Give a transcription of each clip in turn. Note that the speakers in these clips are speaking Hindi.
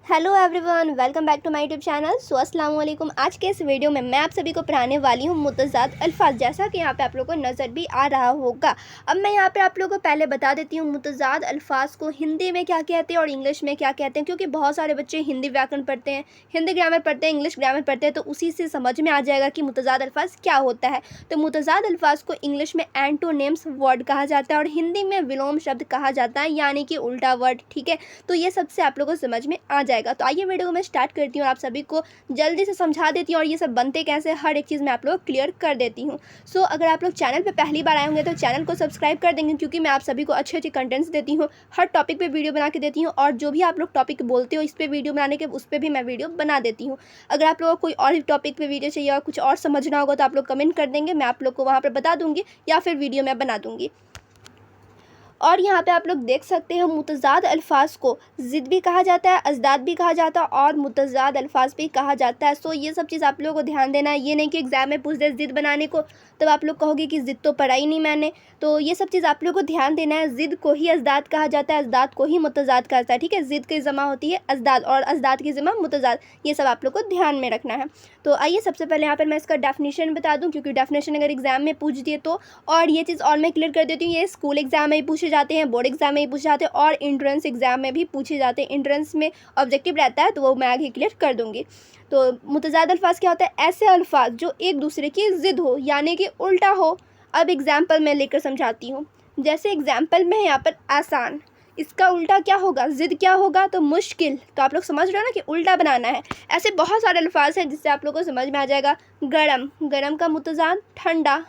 Hello everyone, welcome back to my YouTube channel. अस्सलाम वालेकुम। आज के इस वीडियो में मैं आप सभी को पढ़ाने वाली हूँ मुतज़ाद अल्फाज, जैसा कि यहाँ पे आप लोगों को नज़र भी आ रहा होगा। अब मैं यहाँ पे आप लोगों को पहले बता देती हूँ मुतज़ाद अल्फाज को हिंदी में क्या कहते हैं और इंग्लिश में क्या कहते हैं, क्योंकि बहुत सारे बच्चे हिंदी व्याकरण पढ़ते हैं, हिंदी ग्रामर पढ़ते हैं, इंग्लिश ग्रामर पढ़ते हैं, तो उसी से समझ में आ जाएगा कि मुतज़ाद अल्फाज क्या होता है। तो मुतज़ाद अल्फाज को इंग्लिश में एंटोनिम्स वर्ड कहा जाता है और हिंदी में विलोम शब्द कहा जाता है, यानी कि उल्टा वर्ड। ठीक है, तो ये सबसे आप लोगों को समझ में आ जाएगा। तो आइए वीडियो को मैं स्टार्ट करती हूँ और आप सभी को जल्दी से समझा देती हूँ और ये सब बनते कैसे, हर एक चीज़ मैं आप लोग क्लियर कर देती हूँ। सो अगर आप लोग चैनल पे पहली बार आए होंगे तो चैनल को सब्सक्राइब कर देंगे, क्योंकि मैं आप सभी को अच्छे अच्छे कंटेंट्स देती हूँ, हर टॉपिक पे वीडियो बना के देती हूँ, और जो भी आप लोग टॉपिक बोलते हो इस पर वीडियो बनाने के, उस पर भी मैं वीडियो बना देती हूँ। अगर आप लोगों को कोई और टॉपिक पे वीडियो चाहिए और कुछ और समझना होगा तो आप लोग कमेंट कर देंगे, मैं आप लोग को वहाँ पर बता दूँगी या फिर वीडियो मैं बना दूँगी। और यहाँ पे आप लोग देख सकते हैं मुतज़ाद अल्फाज को ज़िद भी कहा जाता है, अज़दाद भी कहा जाता है और मुतज़ाद अल्फाज भी कहा जाता है। सो ये सब चीज़ आप लोगों को ध्यान देना है। ये नहीं कि एग्ज़ाम में पूछ दे ज़िद बनाने को, तब आप लोग कहोगे कि ज़िद तो पढ़ा ही नहीं मैंने। तो ये सब चीज़ आप लोग को ध्यान देना है। ज़िद को ही अज़दाद कहा जाता है, अज़दाद को ही मुतज़ाद कहा जाता है। ठीक है, ज़िद की जमा होती है अज़दाद और अज़दाद की जमा मुतज़ाद। ये सब आप लोग को ध्यान में रखना है। तो आइए सबसे पहले यहाँ पर मैं इसका डेफिनेशन बता दूँ, क्योंकि डेफिनेशन अगर एग्ज़ाम में पूछ दिए तो, और ये चीज़ और मैं क्लियर कर देती हूँ, ये स्कूल एग्ज़ाम में भी पूछे जाते हैं, बोर्ड एग्ज़ाम में भी पूछे जाते हैं और एंट्रेंस एग्ज़ाम में भी पूछे जाते हैं। एंट्रेंस में ऑब्जेक्टिव रहता है तो वो मैं आगे क्लियर कर दूँगी। तो मुतज़ाद अल्फाज क्या होता है? ऐसे अल्फाज जो एक दूसरे की ज़िद हो, यानी कि उल्टा हो। अब एग्जाम्पल मैं लेकर समझाती हूँ। जैसे एग्जाम्पल में है यहाँ पर आसान, इसका उल्टा क्या होगा? ज़िद क्या होगा? तो मुश्किल। तो आप लोग समझ रहे हो ना कि उल्टा बनाना है। ऐसे बहुत सारे अल्फाज हैं जिससे आप लोगों को समझ में आ जाएगा। गरम, गरम का मुतज़ाद ठंडा।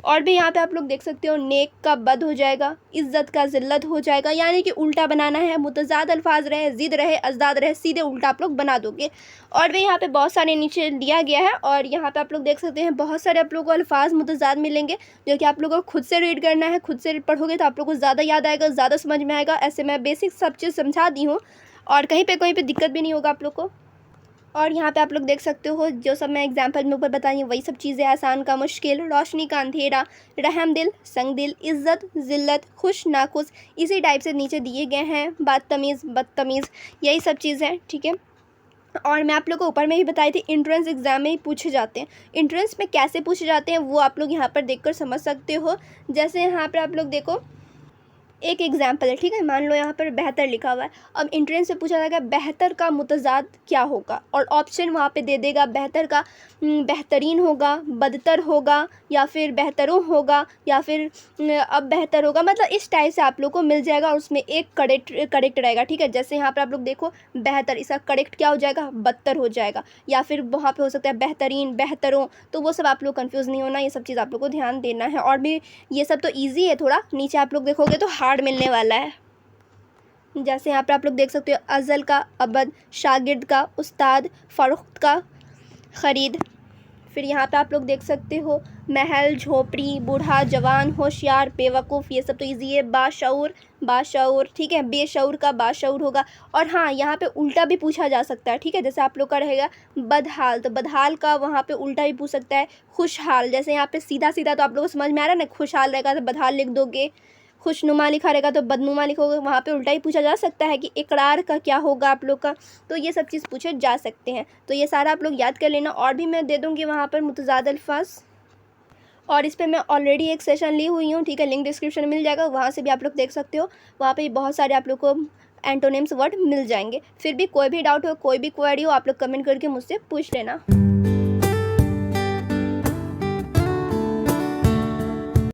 और भी यहाँ पे आप लोग देख सकते हो, नेक का बद हो जाएगा, इज़्ज़त का ज़िल्लत हो जाएगा, यानी कि उल्टा बनाना है। मुतज़ाद अल्फाज रहे, ज़िद रहे, अज़दाद रहे, सीधे उल्टा आप लोग बना दोगे। और भी यहाँ पे बहुत सारे नीचे दिया गया है और यहाँ पे आप लोग देख सकते हैं बहुत सारे आप लोगों को अल्फाज मुतज़ाद मिलेंगे, जो कि आप लोगों को खुद से रीड करना है। खुद से पढ़ोगे तो आप लोग को ज़्यादा याद आएगा, ज़्यादा समझ में आएगा। ऐसे मैं बेसिक सब चीज़ समझा दी हूँ और कहीं पे दिक्कत भी नहीं होगा आप लोग को। और यहाँ पे आप लोग देख सकते हो जो सब मैं एग्जांपल में ऊपर बताई वही सब चीज़ें। आसान का मुश्किल, रोशनी का अंधेरा, रहम दिल, संग दिल, इज़्ज़त, ज़िल्लत, खुश नाखुश, इसी टाइप से नीचे दिए गए हैं। बदतमीज़, बदतमीज़, यही सब चीज़ें। ठीक है, और मैं आप लोग को ऊपर में ही बताई थी एंट्रेंस एग्ज़ाम में ही पूछे जाते हैं। एंट्रेंस में कैसे पूछे जाते हैं वो आप लोग यहाँ पर देखकर समझ सकते हो। जैसे यहाँ पर आप लोग देखो, एक एग्जाम्पल है। ठीक है, मान लो यहाँ पर बेहतर लिखा हुआ है। अब एंट्रेंस से पूछा जाएगा बेहतर का मुतज़ाद क्या होगा, और ऑप्शन वहाँ पे दे देगा। बेहतर का बेहतरीन होगा, बदतर होगा, या फिर बेहतरों होगा, या फिर अब बेहतर होगा। मतलब इस टाइप से आप लोग को मिल जाएगा और उसमें एक करेक्ट रहेगा। ठीक है, जैसे यहाँ पर आप लोग देखो बेहतर, इसका करेक्ट क्या हो जाएगा? बदतर हो जाएगा। या फिर वहाँ पे हो सकता है बेहतरीन, बेहतरों। तो वो सब आप लोग कंफ्यूज नहीं होना, ये सब चीज़ आप लोग को ध्यान देना है। और भी ये सब तो ईजी है, थोड़ा नीचे आप लोग देखोगे तो हार्ड मिलने वाला है। जैसे यहाँ पर आप लोग देख सकते हो अज़ल का अबद, शागिर्द का उस्ताद, फ़रोख्त का ख़रीद। फिर यहाँ पे आप लोग देख सकते हो महल, झोपड़ी, बूढ़ा, जवान, होशियार, बेवकूफ़। ये सब तो ईजी है। बाशऊर, बाशऊर। ठीक है, बेशऊर का बाशऊर होगा। और हाँ, यहाँ पे उल्टा भी पूछा जा सकता है। ठीक है, जैसे आप लोग का रहेगा बदहाल, तो बदहाल का वहाँ पे उल्टा भी पूछ सकता है खुशहाल। जैसे यहाँ पे सीधा सीधा तो आप लोगों को समझ में आ रहा है ना, खुशहाल रहेगा तो बदहाल लिख दोगे, खुशनुमा लिखा रहेगा तो बदनुमा लिखोगे। वहाँ पे उल्टा ही पूछा जा सकता है कि इकरार का क्या होगा आप लोग का। तो ये सब चीज़ पूछे जा सकते हैं। तो ये सारा आप लोग याद कर लेना। और भी मैं दे दूँगी वहाँ पर मुतज़ाद अल्फाज, और इस पे मैं ऑलरेडी एक सेशन ली हुई हूँ। ठीक है, लिंक डिस्क्रिप्शन में मिल जाएगा, वहाँ से भी आप लोग देख सकते हो। वहाँ पे बहुत सारे आप लोग को एंटोनिम्स वर्ड मिल जाएंगे। फिर भी कोई भी डाउट हो, कोई भी क्वेरी हो, आप लोग कमेंट करके मुझसे पूछ लेना।